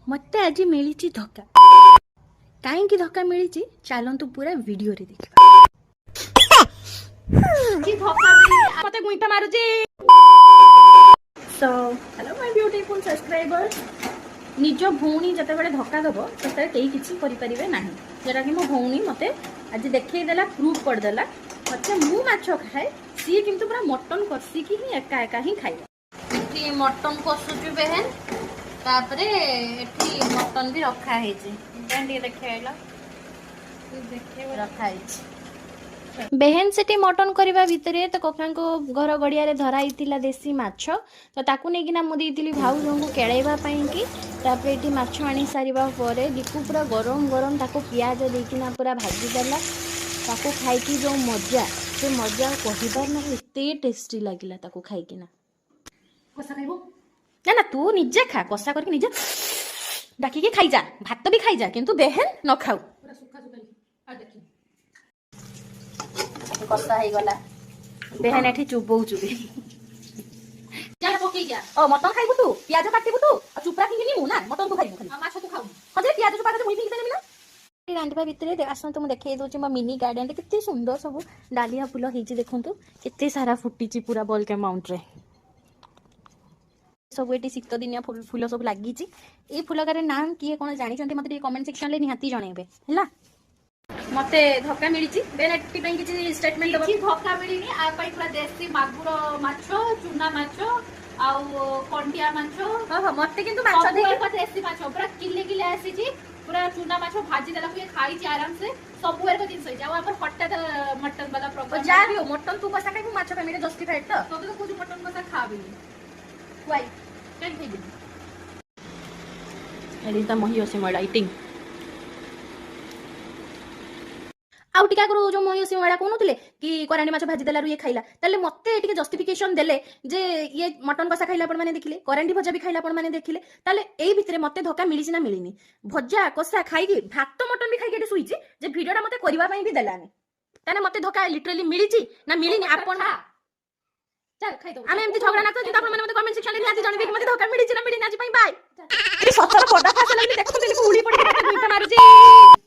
मत आज मिली धक्का कहीं धक्का मिली चलतु पूरा वीडियो रे देखा मते गुइठा मारुची। So hello my beautiful subscribers, निज भौणी जते बड़े धक्का दब से कई किसी करें ना जोटा कि मो भौणी मते आज देखदेला प्रूफ करदेला अच्छा मु माछ खाए सी किंतु पूरा मटन कषिकी ही एका एका ही खाए। मटन कषुचु बेहेन तापरे एठी मटन भी रखा है देखा रखा बेहेन से मटन करने भितर तो कका घर गड़िया धराई देसी माछ तो ताकू नहीं मुझे भाउज को केड़ाइवाई कि माछ आनी सारा पर दीकू पूरा गरम गरम ताको पियाज देकिना पूरा भाजीदेला ताको खाई जो मजा से मजा कहबार ना एते टेस्टी लगिला ताको खाईकिना। ना ना तू निजे खा कषा करके निजे डाकिके खाई जा भात भी खाई जा किंतु बेहेन न खाऊ कषा हो गला बेहेन एठी चुबौ चुबी जा पके गया ओ मटन खाइबु तू प्याज काटिबु तू आ चुपरा किनी मु ना मटन तू खाइबु खाली माछ तू खाऊ हजे प्याज चुपरा के मुई फिंगी देमी ना रांधवा भितर आसन तुम देखे दूची मो मिनी गार्डन रे केते सुंदर सब डालिया फूल हिची देखंतु केते सारा फुटीची पूरा बल्क अमाउंट रे सब ये शीत दिनिया फूल सब लगी ये फूलकार नाम किए कौन जानते मत कमेंट सेक्शन में निहाती जनइबे है मत धक्का मिली किसी स्टेटमेंट धक्का मिलनी पूरा देसी मागुर माछ चुना माछ कंडिया माछ मत देसी माछ पूरा किले किले आसी पूरा चुना माछ भाजी देला ये खाई आराम से सब जिन हटात मटन वाला प्रॉब्लम जा भी हो मटन तू कसा खाइबू माछ फैमिली जस्टिफाइड तो तो कुछ मटन कसा खाबिनी वाई कैन खाइबी एडी त मही ओसी मडा इटिंग आउ टिका करू जो मही ओसी मडा कोनुतले कि करांडी माछ भाजी देला रु ये खाइला तले मते टिके जस्टिफिकेशन देले जे ये मटन कसा खाइला आपण माने देखिले करांडी भजा भी खाइला आपण माने देखिले तले एई भितरे मते धक्का मिलिछि ना मिलिनी भजा कसा खाइकी भात मटन भी खाइके एटी सुइछि जे वीडियोटा मते करबा पई भी देलानी ताने मते धक्का लिटरली मिलिछि ना मिलिनी आपण चल खाइ दो आमे एमती झगड़ा ना करछि त आपण माने मते कमेंट सेक्शन रे निहाती जणबे कि मते धक्का मिलिछि ना मिलिनी आज पई बाय ए सतर पडा फास लागली देखो तेली उडी पडी के मारुछि।